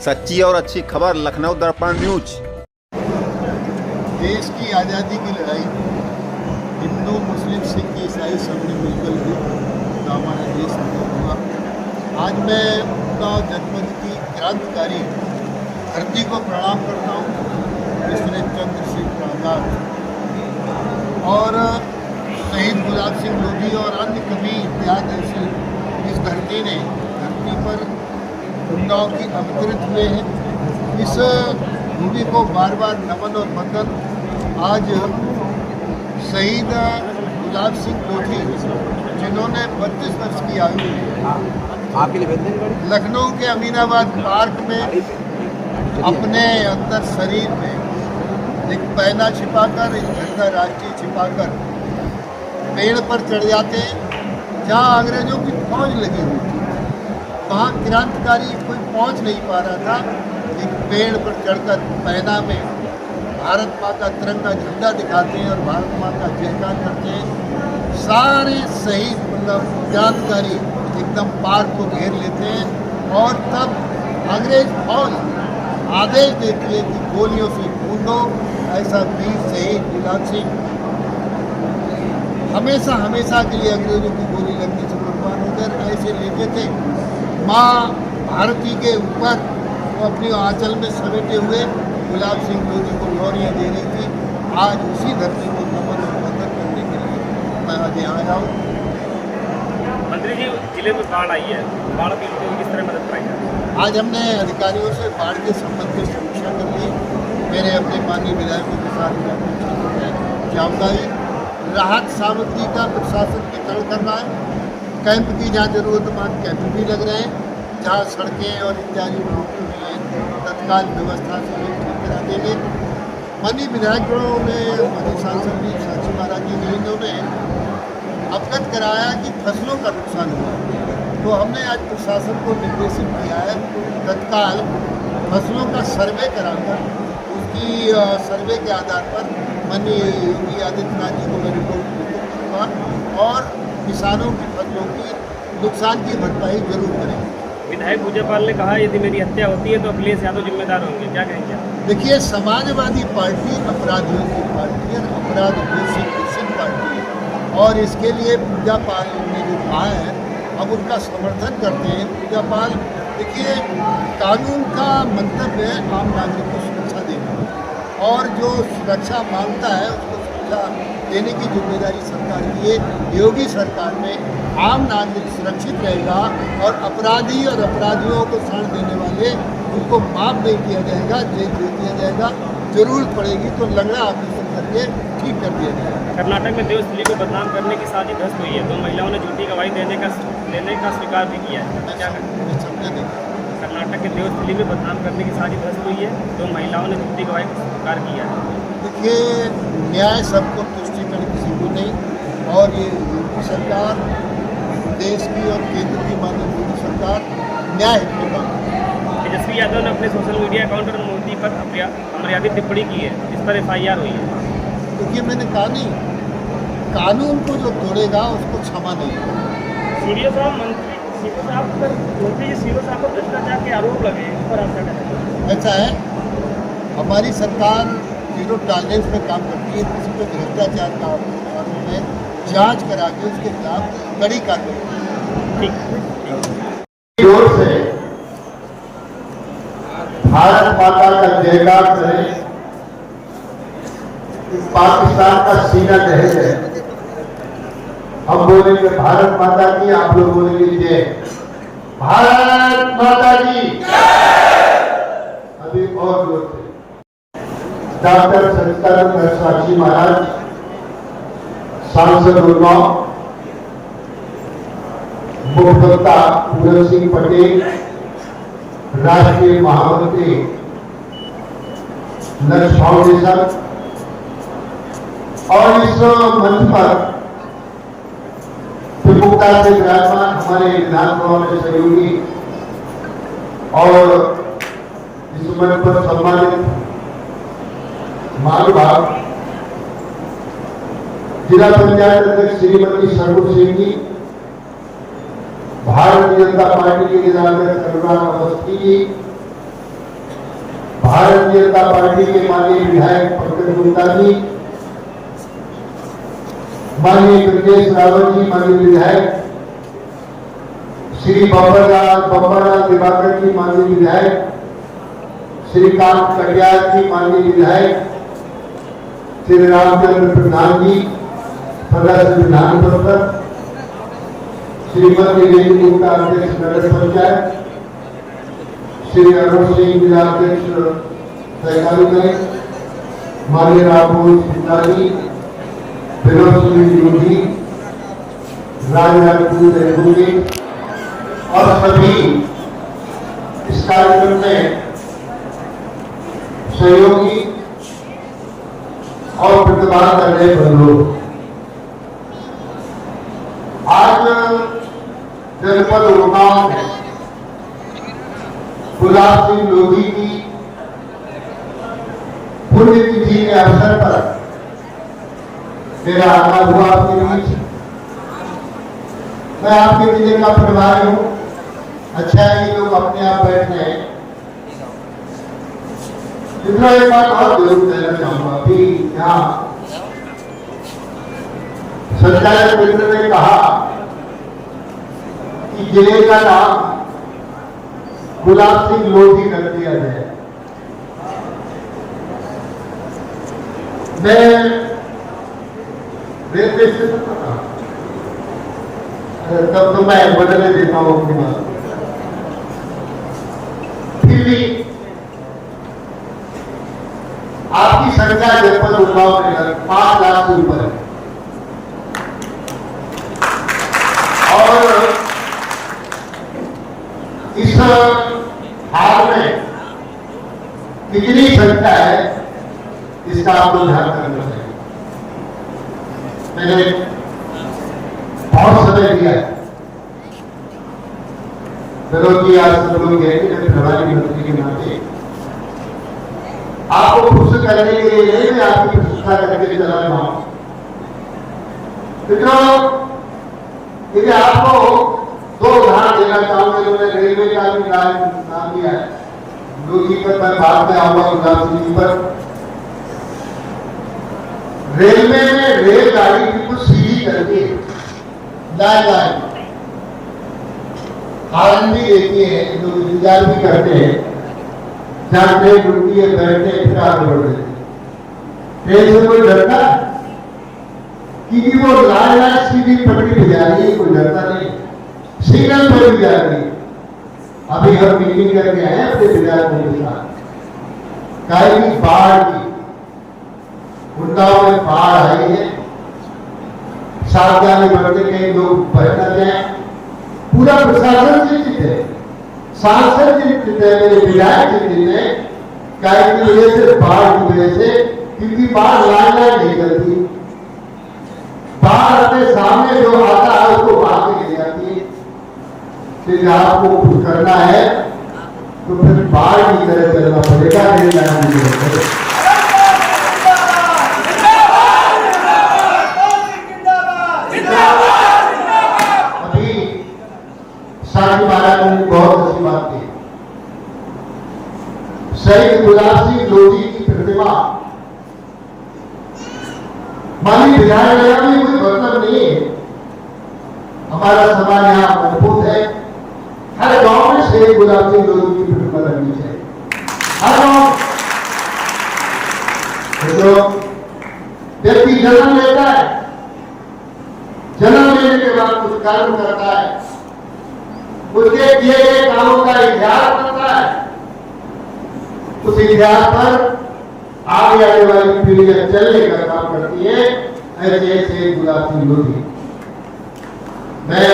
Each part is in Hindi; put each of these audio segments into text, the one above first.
सच्ची और अच्छी खबर लखनऊ दर्पण न्यूज। देश की आज़ादी की लड़ाई हिंदू मुस्लिम सिख ईसाई सबने मिलकर लड़ी तो हमारा देश आज़ाद हुआ। आज मैं उन्नाव जनपद की क्रांतिकारी धरती को प्रणाम करता हूँ, जिसने चंद्रशेखर आज़ाद और शहीद गुलाब सिंह लोधी और अन्य कवि इत्यादि ऐसे इस धरती पर उन्नाव की अवतरित हुए हैं। इस भूमि को बार बार नमन और वंदन। आज शहीद गुलाब सिंह लोधी जिन्होंने 32 वर्ष की आयु लखनऊ के अमीनाबाद पार्क में अपने अंदर शरीर में एक पैना छिपाकर, एक झंडा राष्ट्रीय छिपाकर पेड़ पर चढ़ जाते हैं जहाँ अंग्रेजों की फौज लगी हुई थी। वहाँ क्रांतिकारी कोई पहुँच नहीं पा रहा था। एक पेड़ पर चढ़कर पैना में भारत माँ का तिरंगा झंडा दिखाते हैं और भारत माँ का जयकार करते हैं। सारे शहीद मतलब क्रांतिकारी एकदम पार्क को घेर लेते हैं और तब अंग्रेज फौज आदेश देती है कि गोलियों से खून दो। ऐसा वीर शहीद गुलाब सिंह हमेशा के लिए अंग्रेजों की गोली लगने से कुर्बान होकर ऐसे लेते थे। माँ भारती के ऊपर वो अपनी आंचल में समेटे हुए गुलाब सिंह लोधी को लोरियाँ दे रही थी। आज उसी धरती को नमन और वंदन करने के लिए मैं आज यहाँ आया हूँ। मंत्री जी, जिले में बाढ़ आई है, बाढ़ की लोगों को किस तरह मदद पाई जाए? आज हमने अधिकारियों से बाढ़ के संबंध में समीक्षा कर ली। मेरे अपने माननीय विधायकों के साथ जानकारी राहत सामग्री का प्रशासन वितरण करना है। कैंप की जहाँ जरूरतमंद कैंप भी लग रहे हैं, जहाँ सड़कें और इत्यादि टूटी हुई हैं तत्काल व्यवस्था से लोग ठीक करा देंगे। माननीय विधायकों ने माननीय सांसद जी साक्षी महाराज जी ने इन्होंने अवगत कराया कि फसलों का नुकसान हुआ, तो हमने आज प्रशासन को निर्देशित किया है तत्काल फसलों का सर्वे कराकर उसकी सर्वे के आधार पर माननीय योगी आदित्यनाथ जी को मैं रिपोर्ट करूँगा और किसानों की फसलों की नुकसान की भरपाई जरूर करेंगे। विधायक पूजापाल ने कहा यदि मेरी हत्या होती है तो अखिलेश यादव जिम्मेदार होंगे, क्या कहेंगे? देखिए, समाजवादी पार्टी अपराधियों की पार्टी है, अपराध घोषित पार्टी है और इसके लिए पूजापाल ने जो कहा है हम उनका समर्थन करते हैं। पूजापाल देखिए, कानून का मंतव्य है आम नागरिक को सुरक्षा देना और जो सुरक्षा मांगता है उसको सुरक्षा देने की जिम्मेदारी सरकार की है। योगी सरकार में आम नागरिक सुरक्षित रहेगा और अपराधी और अपराधियों को शरण देने वाले उनको माफ नहीं किया जाएगा, जेल दे दिया जाएगा। जरूरत पड़ेगी तो लंगड़ा ऑपरेशन करके ठीक कर दिया जाएगा। कर्नाटक में देवस्थली को बदनाम करने की साजिश ध्वस्त हुई है, 2 महिलाओं ने झूठी गवाही देने का स्वीकार भी किया है, क्या करें? समझा नहीं। कर्नाटक के देवस्थली में बदनाम करने की साजिश ध्वस्त हुई है, 2 महिलाओं ने झूठी गवाही का स्वीकार किया है। देखिए, न्याय सबको तुष्टिकरण किसी को नहीं और ये योगी सरकार देश की और केंद्र की माननीय मोदी सरकार न्याय पे काम करती है। तेजस्वी यादव ने अपने सोशल मीडिया अकाउंट पर मोदी पर अमर्यादित टिप्पणी की है, इस पर FIR हुई है। क्योंकि मैंने कहा नहीं, कानून को जो तोड़ेगा उसको क्षमा नहीं है। सीडीओ साहब मंत्री सीडीओ साहब पर भ्रष्टाचार के आरोप लगे, इस पर आप क्या कहेंगे? ऐसा है, हमारी सरकार जीरो टॉलरेंस पे काम करती है। किसी पे भ्रष्टाचार का आरोप है, जांच करा के उसके खिलाफ कड़ी कार्रवाई। ठीक। जोर से भारत माता का जयकार करें। पाकिस्तान का सीना दहज है। हम बोलेंगे भारत माता की, आप लोग बोलेंगे जय भारत माता की। अभी और जोर से डॉक्टर सत्यानंद साक्षी महाराज, सांसद उन्नाव, मुख्यमंत्री पूरन सिंह पटेल, राष्ट्रीय महामंत्री लक्ष्य फाउंडेशन और इस मंच पर प्रमुखता से विराजमान हमारे विधानसभा में सहयोगी और इस मंच पर सम्मानित महानुभाव जिला पंचायत अध्यक्ष श्रीमती सरगुण सिंह जी, भारतीय जनता पार्टी के जिला अध्यक्ष अनुराग अवस्थी जी, भारतीय जनता पार्टी के माननीय विधायक पंकज गुप्ता जी, माननीय ब्रजेश रावत जी, माननीय विधायक श्री बब्बरलाल दिवाकर जी, माननीय विधायक श्रीकांत कटियार जी, माननीय विधायक श्री रामचंद्र प्रधान जी, सदस्य विधान परिषद, श्रीमती रेणु गुप्ता अध्यक्ष नगर पंचायत, श्री अरुण सिंह जिलाध्यक्ष सहकारी बैंक, माननीय राममोहन सिन्हा जी, विनोद सिंह जोशी, राजपुर रेणुगे और सभी इस कार्यक्रम में सहयोगी और प्रतिभाग करने बंधु, आज जनपद उन्नाव में गुलाब सिंह लोधी की पुण्यतिथि के अवसर पर मेरा आना हुआ आपके बीच। मैं आपके जिले का प्रभारी हूँ। अच्छा है ये लोग अपने आप बैठ रहे हैं। इतना एक बात और जरूर कहना चाहूंगा कि यहाँ संचालक मित्र ने कहा कि जिले का नाम गुलाब सिंह लोधी कर दिया जाए। मैं रेलवे स्टेशन पर था, तब तो मैं बदले देता हूँ अपनी बात। फिर भी आपकी संख्या जनपद उन्नाव में 5 लाख से ऊपर है और इस हाल में कितनी संख्या है इसका आपको ध्यान रखना चाहिए। मैंने बहुत समय दिया है। विनोद जी आज सब लोग गए थे, प्रभारी मंत्री के नाते आपको खुश करने के लिए नहीं, मैं आपकी प्रशंसा करके चला रहा हूं। मित्रों, देखिए आपको 2 उदाहरण देना चाहूंगा। जो मैंने रेलवे का भी नाम दिया है, लोधी पर मैं बाद में आऊंगा, गुलाब सिंह जी पर। रेलवे में रेलगाड़ी बिल्कुल सीधी करके लाइन हारन भी देती है, लोग इंतजार भी करते हैं, जहां ट्रेन रुकती है बैठते फिर आगे बढ़ रहे। ट्रेन से कोई डरता क्योंकि वो लाइन सीधी पटरी पे जा रही है, कोई डरता नहीं, सिग्नल पर भी जा रही है। अभी हम मीटिंग करके आए अपने विधायकों के साथ, कहीं बाढ़ की उन्नाव में बाढ़ आई है, सावधानी बरते कहीं लोग बह न जाए। पूरा प्रशासन चिंतित है, सांसद चिंतित है, मेरे विधायक चिंतित है, कहीं की वजह से, बाढ़ की वजह से, क्योंकि बाढ़ लाइन नहीं चलती। बाढ़ अपने सामने जो आता है उसको भाग के ले जाती है। फिर आपको कुछ करना है तो फिर बाढ़ की तरह चलना पड़ेगा। अभी साथी महाराज ने बहुत अच्छी बात की। शहीद गुलाब सिंह लोधी की प्रतिमा माननीय विधायक में कोई मतलब नहीं है। हमारा समाज यहाँ मजबूत है। हर गांव में शहीद गुलाब सिंह लोधी की प्रतिमा लगनी चाहिए, हर गांव। तो व्यक्ति जन्म लेता है, जन्म लेने के बाद कुछ कर्म करता है, उसके किए गए कामों का इतिहास बनता है। उस इतिहास पर आगे आने वाली पीढ़ियां चलने का काम करती है। ऐसे ऐसे गुलाब सिंह लोधी। मैं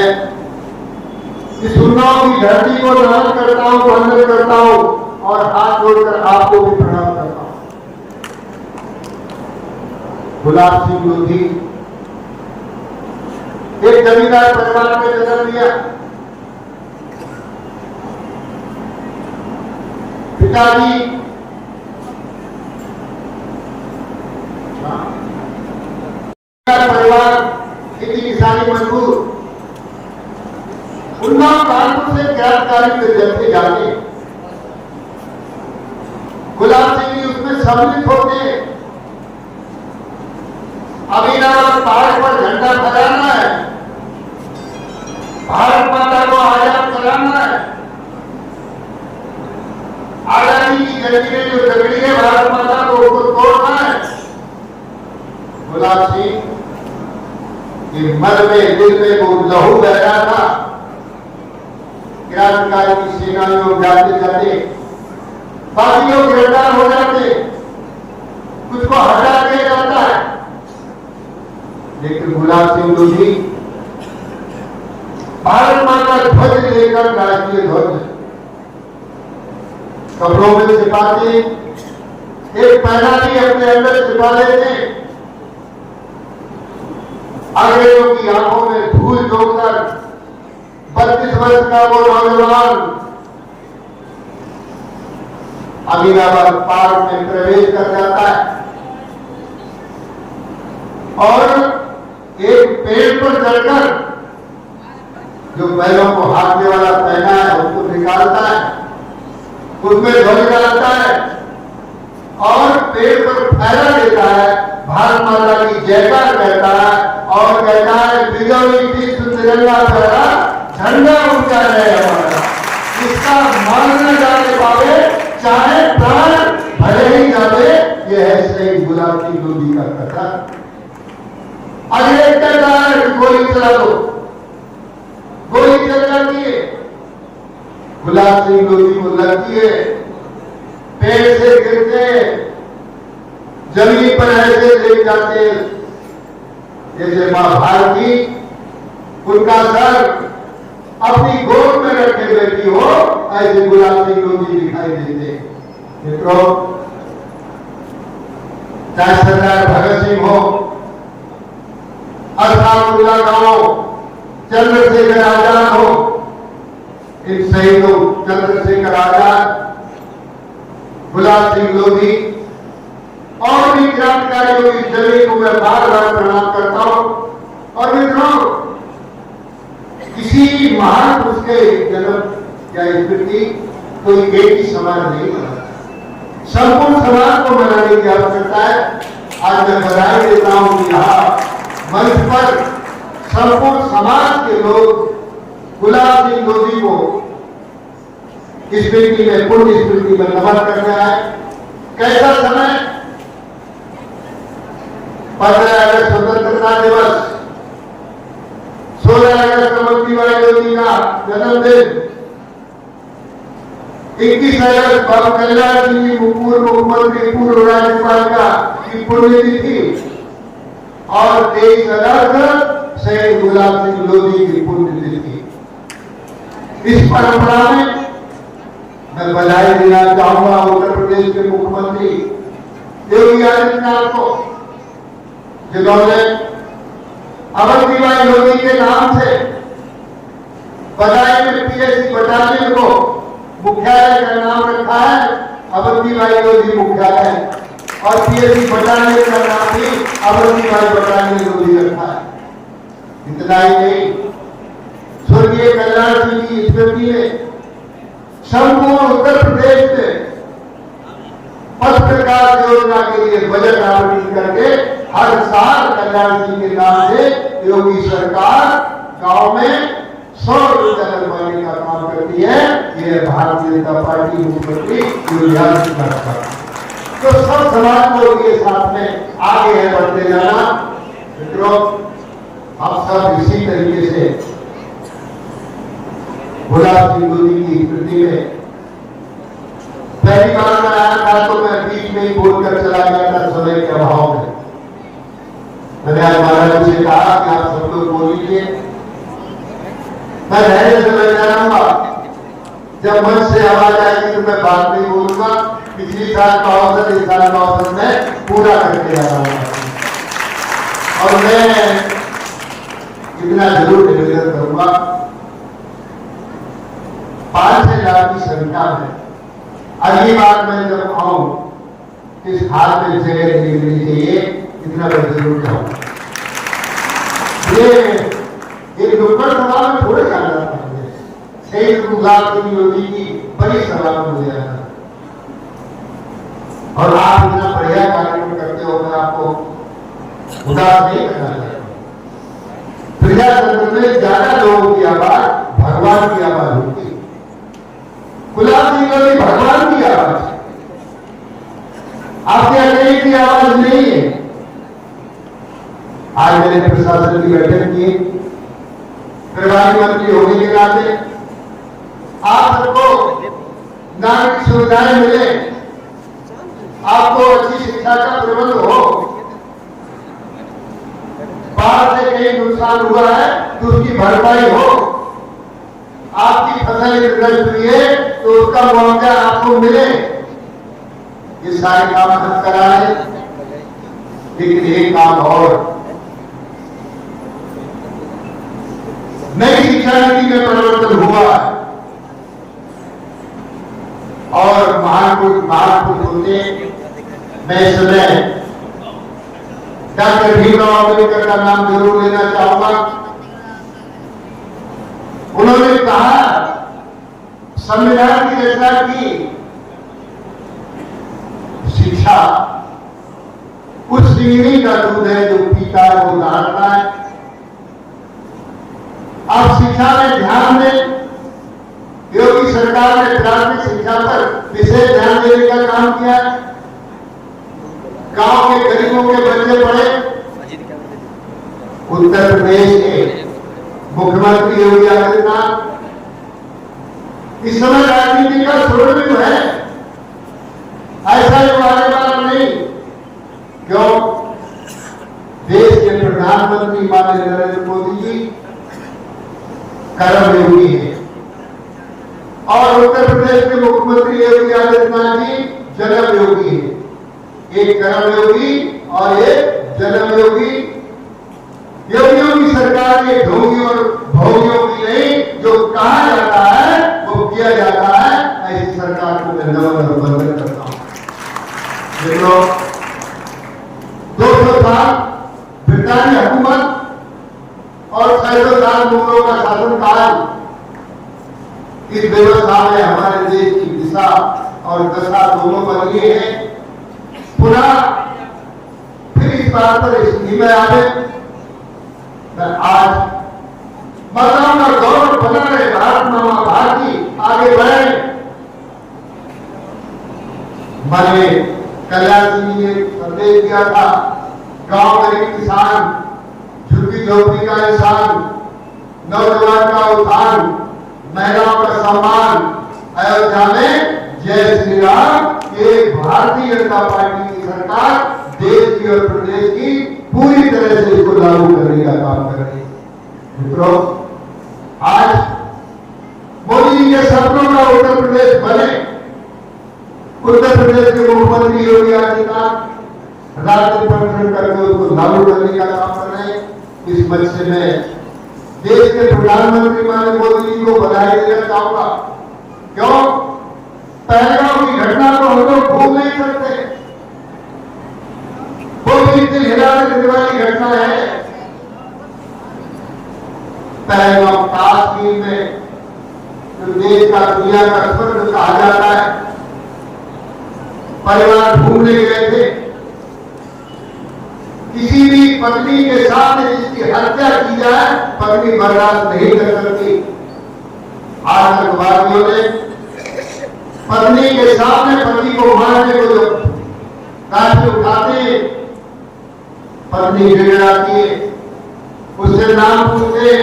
इस उन्नाव की धरती को नमन करता हूं, वंदन करता हूं और हाथ जोड़कर आपको भी प्रणाम करता हूं। गुलाब सिंह लोधी एक जमींदार परिवार में जन्म लिया। पिताजी परिवार खेती किसानी मजदूर। उन्नाव कानपुर से क्रांतिकारी के जलते जाते गुलाब सम्मिलित होकर अमीनाबाद पहाड़ पर झंडा फहराना है, भारत माता को आजाद कराना है। आजादी की जंजीरें जो जगड़ी है भारत माता को उसको तोड़ना है। गुलाब सिंह के मन में दिल में वो लहू बह रहा था। क्रांतिकारी की सेनानियों जाते जाते बाकी लोग गिरफ्तार हो जाते, कुछ को हटा दिया जाता है, लेकिन गुलाब सिंह लोधी भारत माता ध्वज लेकर राष्ट्रीय ध्वज कपड़ों में छिपाते, एक पैनाली अपने अंदर छिपा लेते, अंग्रेजों की आंखों में धूल झोंककर 32 वर्ष का वो नौजवान अमीनाबाद पार्क में प्रवेश कर जाता है और एक पेड़ पर चढ़कर जो बैलों को हाथने वाला पहना है उसको निकालता है, उसमें ध्वज डालता है और पेड़ पर फहरा देता है, भारत माता की जयकार कहता है और कहता है विजय विश्व तिरंगा फहरा, झंडा ऊंचा रहे हमारा। इसका मानना जाने पावे चाहे प्राण भले ही जावे, ये है शहीद गुलाब सिंह लोधी का कथा। अगले कहता है गोली चला दो, गोली चल जाती है, गुलाब सिंह लोधी को लगती है, पेड़ से गिरते जमीन पर ऐसे लेट जाते जैसे मां भारती उनका सर अपनी गोद में रखे बैठी हो, ऐसे गुलाब सिंह लोधी दिखाई देते। मित्रों, चाहे सरदार भगत सिंह हो, असादुल्लाह खान हो, चंद्रशेखर आजाद हो, इन शहीदों चंद्रशेखर आजाद, गुलाब सिंह लोधी और भी क्रांतिकारियों की जमीन को मैं बार बार प्रणाम करता हूं। और मित्रों, किसी महान पुरुष के जन्म या स्मृति कोई एक ही समाज नहीं मनाता, संपूर्ण समाज को मनाने की आवश्यकता है। आज मैं बधाई देता हूं कि यहाँ मंच पर संपूर्ण समाज के लोग गुलाब सिंह लोधी को स्मृति में, पुण्य स्मृति में नमन करने आए। कैसा समय, 15 अगस्त स्वतंत्रता दिवस, 16 अगस्त कमलजीभाई लोधी का जन्मदिन, 21 अगस्त बाबू कल्याण सिंह जी पूर्व मुख्यमंत्री, पूर्व राज्यपाल का की पुण्यतिथि और 23 अगस्त शहीद गुलाब सिंह लोधी की पुण्यतिथि। इस परंपरा में मैं बधाई देना चाहूंगा उत्तर प्रदेश के मुख्यमंत्री योगी आदित्यनाथ को, जिन्होंने अवंतीबाई लोधी के नाम से बधाई में पीएससी बटालियन को मुख्यालय का नाम रखा है, अवंतीबाई लोधी मुख्यालय, और पीएससी बटालियन का नाम भी अवंतीबाई बटालियन लोधी रखा है। इतना ही नहीं, स्वर्गीय कल्याण सिंह की स्मृति में संपूर्ण उत्तर प्रदेश में पथ विकास योजना के लिए बजट आवंटित करके हर साल कल्याण सिंह के नाम से योगी सरकार गांव में 100 ऊर्जा लगवाने का काम करती है। ये भारतीय जनता पार्टी मुख्यमंत्री योगी आदित्यनाथ का, तो सब समाज को के साथ में आगे है बढ़ते जाना। मित्रों, हम सब इसी तरीके से गुलाब सिंह लोधी की स्मृति में, पहली बार मैं आया था तो मैं बीच में ही बोलकर चला गया था समय के अभाव में। मैंने आज महाराज से कहा कि आप सब लोग बोल लीजिए, मैं धैर्य से बैठा रहूंगा, जब मन से आवाज आएगी तो मैं बात नहीं बोलूंगा। पिछली साल का अवसर, इस साल का अवसर मैं पूरा करके आ रहा हूँ और मैं इतना जरूर निवेदन करूंगा, 5 लाख की संख्या में अगली बार मैं जब आऊं इस हाथ में जगह नहीं मिलनी चाहिए, इतना मैं जरूर चाहूंगा। ये नुक्कड़ सभा में थोड़े जाना था, शहीद गुलाब सिंह लोधी की बड़ी सभा में हो जाना, और आप की केवल भगवान की आवाज है, आपके अकेले की आवाज नहीं है। आज मैंने प्रशासन की बैठक की, प्रभारी मंत्री होने के नाते आप सबको नागरिक सुविधाएं मिले, आपको अच्छी शिक्षा का प्रबंध हो, बाढ़ से कहीं नुकसान हुआ है तो उसकी भरपाई हो, आपकी फसल नष्ट हुई है तो उसका मुआवजा आपको मिले, ये सारे काम हम कराए। लेकिन एक काम और, नई शिक्षा नीति में परिवर्तन हुआ है और महापुरुष होते मैं इस समय डॉक्टर भीमराव अम्बेडकर का नाम जरूर लेना चाहूंगा। उन्होंने कहा संविधान की रचना की, शिक्षा उस सिंगनी का दूध है जो पीता है वो दहाड़ता है। अब शिक्षा में ध्यान दें, योगी सरकार ने प्राथमिक शिक्षा पर विशेष ध्यान देने का काम किया। गांव के गरीबों के बच्चे पढ़े। उत्तर प्रदेश के मुख्यमंत्री योगी आदित्यनाथ इस समय राजनीति का स्वर्णिम है, ऐसा ही आने वाला नहीं। क्यों? देश के प्रधानमंत्री माननीय नरेंद्र मोदी जी कर्मयोगी है और उत्तर प्रदेश के मुख्यमंत्री योगी आदित्यनाथ जी जन्म योगी है। एक कर्मयोगी और एक जन्म योगी। योगियों की सरकार के ढोंगी और भोगियों की नहीं, जो कहा जाता है वो किया जाता है। ऐसी सरकार को मैं नम्र वंदन करता हूं। देखो 200 साल ब्रिटानी हुकूमत और 600 साल मुगलों का शासनकाल, इस व्यवस्था में हमारे देश की दिशा और दशा दोनों बदली है। पुनः फिर इस बात पर स्थिति में आवे, मैं आज मतदान का गौरव बना रहे भारत मामा भारती आगे बढ़े। मैंने कल्याण सिंह ने संदेश दिया था, गांव गरीब किसान, झुग्गी झोपड़ी का इंसान, नौजवान का उत्थान, महिलाओं का सम्मान, अयोध्या में जय श्री राम। ये भारतीय जनता पार्टी की सरकार देश की और प्रदेश की पूरी तरह से इसको लागू करने का काम कर रही है। मित्रों, आज मोदी जी के सपनों का उत्तर प्रदेश बने। उत्तर प्रदेश के मुख्यमंत्री योगी आदित्यनाथ राष्ट्रीय परिवर्तन करके उसको लागू करने का काम कर रहे हैं। इस मंच से मैं देश के प्रधानमंत्री माननीय मोदी जी को बधाई देना चाहूंगा। क्यों? पहलगाम की घटना को हम लोग भूल नहीं सकते। वो भी हिला देने वाली घटना है। पहलगाम कश्मीर में जो देश का दुनिया का स्वर्ग कहा जाता है, परिवार घूमने गए थे। किसी भी पत्नी के सामने जिसकी हत्या की जाए, पत्नी बर्दाश्त नहीं कर सकती। आतंकवादियों ने पत्नी के सामने पति को मारने को जो काफी उठाते हैं, पत्नी गिड़गिड़ाती है, उससे नाम पूछते,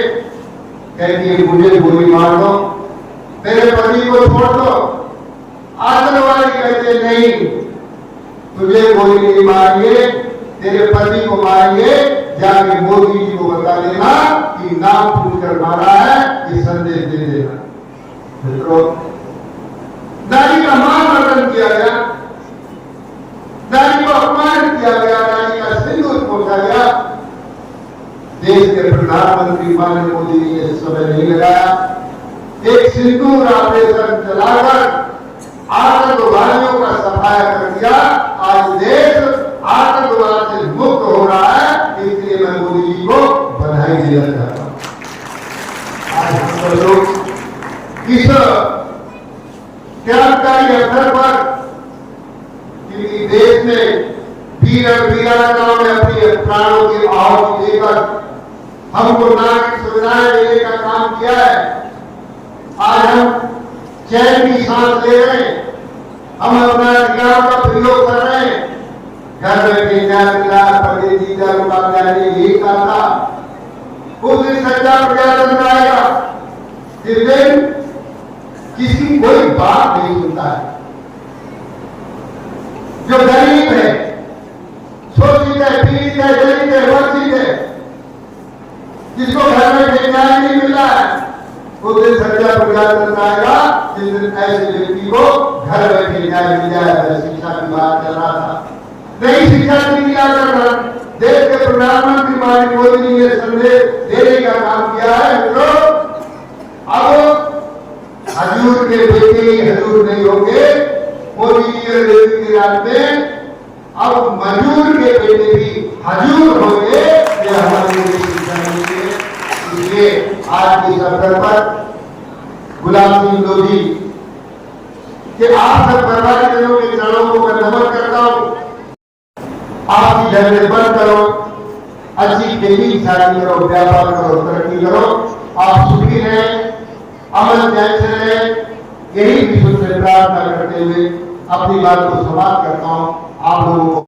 कहती है मुझे गोली मार दो, मेरे पति को छोड़ दो। आतंकवादी कहते नहीं, तुझे गोली नहीं मारेंगे, तेरे पति को मारेंगे, जाके मोदी जी को बता देना कि नाम पूछकर मारा है, ये संदेश दे देना। मित्रों, नारी का मान मर्दन किया गया, नारी को अपमानित किया गया, नारी का सिंदूर पोछा गया। देश के प्रधानमंत्री माननीय मोदी जी ने समय नहीं लगाया। एक सिंदूर ऑपरेशन चलाकर आतंकवादियों का सफाया कर दिया। आज देश आतंकवाद से मुक्त हो रहा है, इसलिए मैं मोदी जी को बधाई देना चाहता हूं। आज हम सब लोग इस क्रांतिकारी अवसर पर, क्योंकि देश में वीर और वीरांगनाओं ने अपने प्राणों की आहुति देकर हमको नागरिक सुविधाएं देने का काम किया है। आज हम चैन की सांस ले रहे हैं, हम अपना अधिकार का प्रयोग कर रहे हैं। घर बैठे न्याय मिला, पंडित दीनदयाल उपाध्याय ने यही कहा था, उस दिन सच्चा प्रजातंत्र आएगा जिस दिन किसी कोई बात नहीं सुनता है। जो गरीब है, शोषित है, पीड़ित है, दलित है, वंचित है, जिसको घर में न्याय नहीं मिल रहा है, उस दिन सच्चा प्रजातंत्र आएगा जिस दिन ऐसे व्यक्ति को घर बैठे न्याय मिल जाएगा। शिक्षा की बात कर रहा था, नई शिक्षा नीति लाकर देश के प्रधानमंत्री माननीय मोदी जी ने संदेश देने का काम किया है। मित्रों, अब हजूर के बेटे ही हजूर नहीं होंगे मोदी जी के राज में, अब मजूर के बेटे भी हजूर होंगे। ये हमारे शिक्षा नीति है। इसलिए आज के अवसर पर गुलाम सिंह लोधी के आप सब बर्बादी जनों के चरणों को मैं नमन करता हूं। आपकी झगड़े बंद करो, अच्छी खेती किसानी करो, व्यापार करो, तरक्की करो, आप सुखी रहें, अमन चैन से रहें, यही विश्व से प्रार्थना करते हुए अपनी बात को समाप्त करता हूं। आप लोगों को